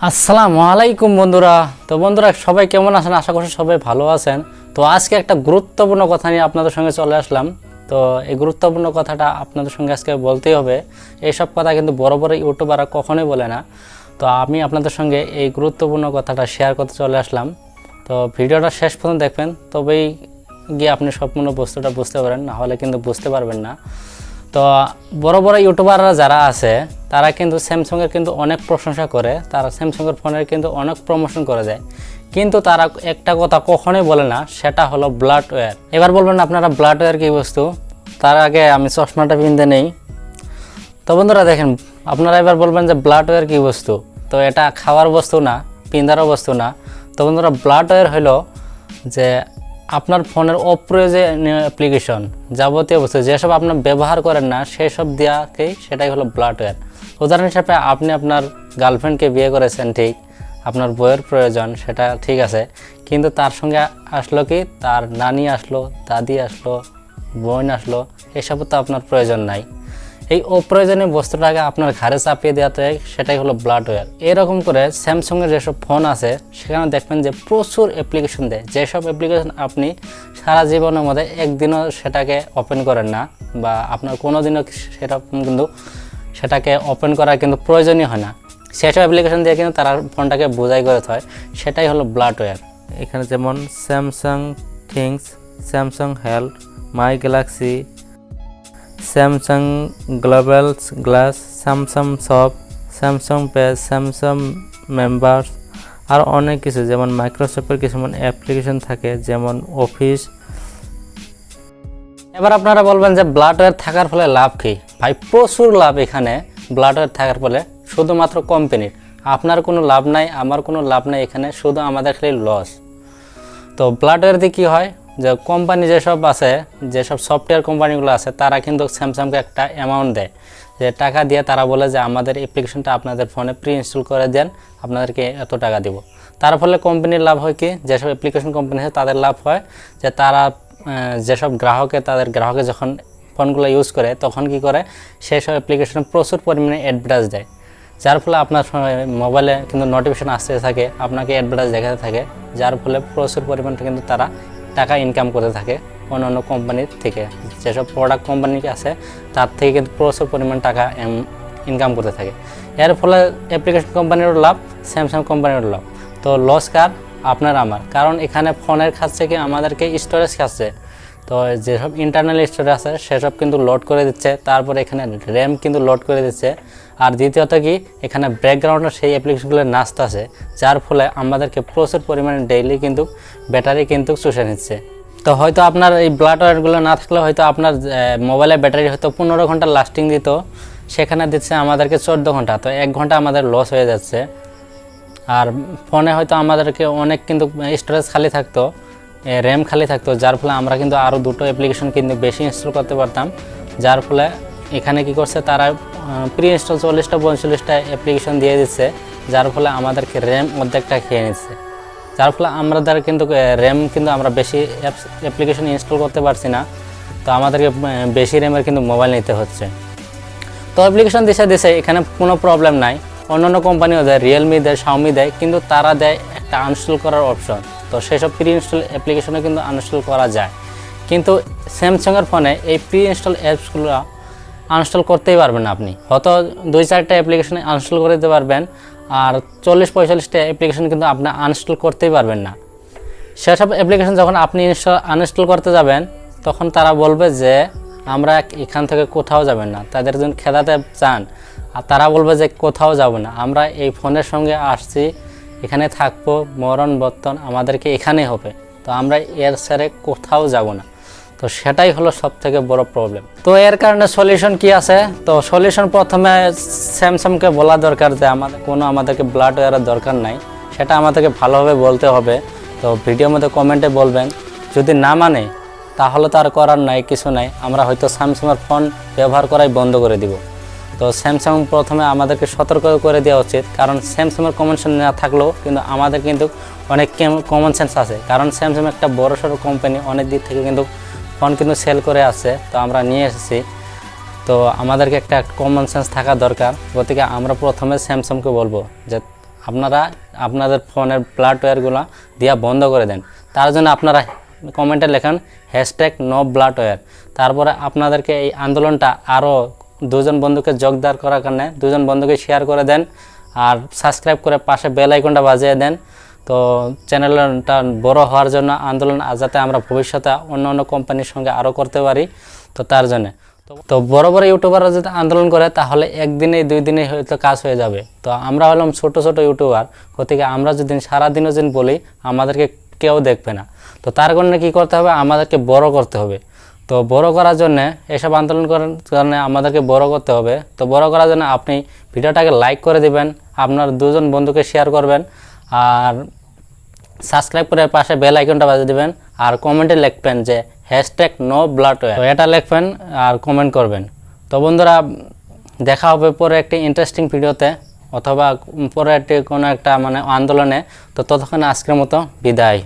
আসসালামু আলাইকুম বন্ধুরা। তো বন্ধুরা সবাই কেমন আছেন? আশা করছি সবাই ভালো আছেন। তো আজকে একটা গুরুত্বপূর্ণ কথা নিয়ে আপনাদের সঙ্গে চলে আসলাম। তো এই গুরুত্বপূর্ণ কথাটা আপনাদের সঙ্গে আজকে বলতেই হবে। এইসব কথা কিন্তু বড় বড় ইউটিউবাররা কখনোই বলে না। তো আমি আপনাদের সঙ্গে এই গুরুত্বপূর্ণ কথাটা শেয়ার করতে চলে আসলাম। তো ভিডিওটা শেষ পর্যন্ত দেখবেন, তবেই গিয়ে আপনি সম্পূর্ণ বস্তুটা বুঝতে পারেন, না হলে কিন্তু বুঝতে পারবেন না। তো বড় বড় ইউটিউবাররা যারা আছে তারা কিন্তু স্যামসাংয়ের কিন্তু অনেক প্রশংসা করে, তারা স্যামসাংয়ের ফোনের কিন্তু অনেক প্রমোশন করে দেয়, কিন্তু তারা একটা কথা কখনোই বলে না, সেটা হলো ব্লাডওয়্যার। এবার বলবেন আপনারা ব্লাডওয়্যার কী বস্তু? তার আগে আমি চশমাটা পিনতে নেই। তো বন্ধুরা দেখেন, আপনারা এবার বলবেন যে ব্লাডওয়্যার কী বস্তু? তো এটা খাওয়ার বস্তু না, পিন্দারও বস্তু না। তো বন্ধুরা ব্লাডওয়্যার হলো যে আপনার ফোনের অপ্রয়োজনীয় অ্যাপ্লিকেশন, যাবতীয় বস্তু যেসব আপনার ব্যবহার করেন না সেই সব দেওয়াকেই সেটাই হলো ব্লাডওয়্যার। উদাহরণ হিসাবে আপনি আপনার গার্লফ্রেন্ডকে বিয়ে করেছেন, ঠিক, আপনার বইয়ের প্রয়োজন, সেটা ঠিক আছে, কিন্তু তার সঙ্গে আসলো কি, তার নানি আসলো, দাদি আসলো, বোন আসলো, এসবও তো আপনার প্রয়োজন নাই। এই অপ্রয়োজনীয় বস্তুটাকে আপনার ঘাড়ে চাপিয়ে দেওয়াতে সেটাই হলো ব্লাডওয়্যার। এরকম করে স্যামসাংয়ের যেসব ফোন আছে সেখানে দেখবেন যে প্রচুর অ্যাপ্লিকেশন দেয়, যেসব অ্যাপ্লিকেশন আপনি সারা জীবনের মধ্যে একদিনও সেটাকে ওপেন করেন না, বা আপনার কোনো দিনও সেরকম কিন্তু সেটাকে ওপেন করার কিন্তু প্রয়োজনই হয় না। সেসব অ্যাপ্লিকেশন দিয়ে কিন্তু তারা ফোনটাকে বোঝাই করে হয়, সেটাই হলো ব্লাডওয়্যার। এখানে যেমন Samsung things, Samsung health, my Galaxy, Samsung global glass, Samsung shop, Samsung page, Samsung members, আর অনেক কিছু, যেমন মাইক্রোসফটের কিছু অ্যাপ্লিকেশন থাকে, যেমন অফিস। এবার আপনারা বলবেন যে ব্লাডওয়্যার থাকার ফলে লাভ কী? ভাই প্রচুর লাভ এখানে ব্লাডওয়্যার থাকার ফলে, শুধুমাত্র কোম্পানির। আপনার কোনো লাভ নাই, আমার কোনো লাভ নাই, এখানে শুধু আমাদের খালি লস। তো ব্লাডওয়্যার দিয়ে কী হয়, যে কোম্পানি যেসব আছে, যেসব সফটওয়্যার কোম্পানিগুলো আছে, তারা কিন্তু স্যামসাংকে একটা অ্যামাউন্ট দেয়, যে টাকা দিয়ে তারা বলে যে আমাদের অ্যাপ্লিকেশনটা আপনাদের ফোনে প্রি ইনস্টল করে দেন, আপনাদেরকে এত টাকা দিব। তার ফলে কোম্পানির লাভ হয় কি, যেসব অ্যাপ্লিকেশন কোম্পানি আছে তাদের লাভ হয় যে তারা যেসব তাদের গ্রাহকে যখন ফোনগুলো ইউজ করে তখন কি করে, সেই সব অ্যাপ্লিকেশনে প্রচুর পরিমাণে অ্যাডভার্টাইজ দেয়, যার ফলে আপনার মোবাইলে কিন্তু নোটিফিকেশন আসতে থাকে, আপনাকে অ্যাডভার্টাইজ দেখাতে থাকে, যার ফলে প্রচুর পরিমাণে কিন্তু তারা টাকা ইনকাম করতে থাকে অন্য অন্য কোম্পানির থেকে। যেসব প্রোডাক্ট কোম্পানি আছে তার থেকে কিন্তু প্রচুর পরিমাণ টাকা ইনকাম করতে থাকে। এর ফলে অ্যাপ্লিকেশন কোম্পানিরও লাভ, স্যামসাং কোম্পানিরও লাভ। তো লস কার? আপনার আমার, কারণ এখানে ফোনের খাচ্ছে কি, আমাদেরকে স্টোরেজ খাচ্ছে। তো যেসব ইন্টারনাল স্টোরেজ আছে সেসব কিন্তু লোড করে দিচ্ছে, তারপরে এখানে র্যাম কিন্তু লোড করে দিচ্ছে, আর দ্বিতীয়ত কি, এখানে ব্যাকগ্রাউন্ডে সেই অ্যাপ্লিকেশনগুলো নাচতেছে, যার ফলে আমাদেরকে প্রচুর পরিমাণে ডেইলি কিন্তু ব্যাটারি কিন্তু চুষে নিচ্ছে। তো হয়তো আপনার এই ব্লাডওয়্যারগুলো না থাকলে হয়তো আপনার মোবাইলের ব্যাটারি হয়তো 15 ঘন্টা লাস্টিং দিত, সেখানে দিচ্ছে আমাদেরকে 14 ঘন্টা। তো 1 ঘন্টা আমাদের লস হয়ে যাচ্ছে। আর ফোনে হয়তো আমাদেরকে অনেক কিন্তু স্টোরেজ খালি থাকতো, র্যাম খালি থাকতো, যার ফলে আমরা কিন্তু আরও দুটো অ্যাপ্লিকেশন কিন্তু বেশি ইনস্টল করতে পারতাম। যার ফলে এখানে কি করছে, তারা প্রি ইনস্টল 40টা 45টা অ্যাপ্লিকেশন দিয়ে দিচ্ছে, যার ফলে আমাদেরকে র্যাম অর্ধেকটা খেয়ে নিচ্ছে। যার ফলে আমাদের কিন্তু র্যাম কিন্তু আমরা বেশি অ্যাপ্লিকেশন ইনস্টল করতে পারছি না। তো আমাদেরকে বেশি র্যামের কিন্তু মোবাইল নিতে হচ্ছে। তো অ্যাপ্লিকেশন দিছে এখানে কোনো প্রবলেম নাই। অন্যান্য কোম্পানিও দেয়, রিয়েলমি দেয়, শাওমি দেয়, কিন্তু তারা দেয় একটা আনইনস্টল করার অপশন। তো সেসব প্রি ইনস্টল অ্যাপ্লিকেশনে কিন্তু আনইনস্টল করা যায়, কিন্তু স্যামসাংয়ের ফোনে এই প্রি ইনস্টল অ্যাপসগুলো আনইনস্টল করতেই পারবেন না। আপনি হয়তো 2-4টা অ্যাপ্লিকেশনে আনইনস্টল করে দিতে পারবেন, আর 40-45টা অ্যাপ্লিকেশন কিন্তু আপনি আনইনস্টল করতেই পারবেন না। সেসব অ্যাপ্লিকেশন যখন আপনি আনইনস্টল করতে যাবেন তখন তারা বলবে যে আমরা এখান থেকে কোথাও যাবেন না, তাদের জন্য খেদাতে চান, আর তারা বলবে যে কোথাও যাব না, আমরা এই ফোনের সঙ্গে আসছি, এখানে থাকবো, মরণ বর্তন আমাদেরকে এখানেই হবে, তো আমরা এর ছেড়ে কোথাও যাব না। তো সেটাই হলো সবথেকে বড় প্রবলেম। তো এর কারণে সলিউশন কি আছে? তো সলিউশন প্রথমে স্যামসাংকে বলা দরকার যে আমাদেরকে ব্লাডওয়্যারের দরকার নাই, সেটা আমাদেরকে ভালোভাবে বলতে হবে। তো ভিডিওর মধ্যে কমেন্টে বলবেন, যদি না মানে তাহলে তো আর করার নাই, কিছু নাই, আমরা হয়তো স্যামসাংয়ের ফোন ব্যবহার করাই বন্ধ করে দিব। তো স্যামসাং প্রথমে আমাদেরকে সতর্ক করে দেওয়া উচিত, কারণ স্যামসাংয়ের কমন সেন্স না থাকলেও কিন্তু আমাদের কিন্তু অনেক কমন সেন্স আছে, কারণ স্যামসাং একটা বড়সড় কোম্পানি, অনেক দিক থেকে কিন্তু ফোন কিন্তু সেল করে আছে, তো আমরা নিয়ে এসেছি। তো আমাদেরকে একটা কমন সেন্স থাকা দরকার। গতিকে আমরা প্রথমে স্যামসাংকে বলবো যে আপনারা আপনাদের ফোনের ব্লাডওয়্যারগুলো দেওয়া বন্ধ করে দেন। তার জন্য আপনারা কমেন্টে লেখেন #নো ব্লাডওয়্যার। তারপরে আপনাদেরকে এই আন্দোলনটা আরও 2জন বন্ধুকে যোগদান করার কারণে 2জন বন্ধুকে শেয়ার করে দেন, আর সাবস্ক্রাইব করে পাশে বেল আইকনটা বাজিয়ে দেন। তো চ্যানেলটা বড় হওয়ার জন্য আন্দোলন যাতে আমরা ভবিষ্যতে অন্য অন্য কোম্পানির সঙ্গে আরও করতে পারি, তো তার জন্য। তো বড় বড় ইউটিউবাররা যদি আন্দোলন করে তাহলে একদিনেই 2 দিনেই হয়তো কাজ হয়ে যাবে। তো আমরা হলাম ছোট ছোট ইউটিউবার, গতিকে আমরা যদি সারাদিনও যদি বলি আমাদেরকে কেউ দেখবে না। তো তার কারণে কী করতে হবে, আমাদেরকে বড় করতে হবে। তো বড় করার জন্য এসব আন্দোলন করার কারণে আমাদেরকে বড় করতে হবে। তো বড় করার জন্য আপনি ভিডিওটাকে লাইক করে দিবেন, আপনার 2জন বন্ধুকে শেয়ার করবেন, আর সাবস্ক্রাইব করে পাশে বেল আইকনটা বাজিয়ে দিবেন, আর কমেন্টে লিখবেন যে #নো ব্লাডওয়্যার। তো এটা লিখবেন আর কমেন্ট করবেন। তো বন্ধুরা, দেখা হবে পরে একটি ইন্টারেস্টিং ভিডিওতে, অথবা পরে একটি কোনো একটা আন্দোলনে। তো ততক্ষণ আজকের মতো বিদায়।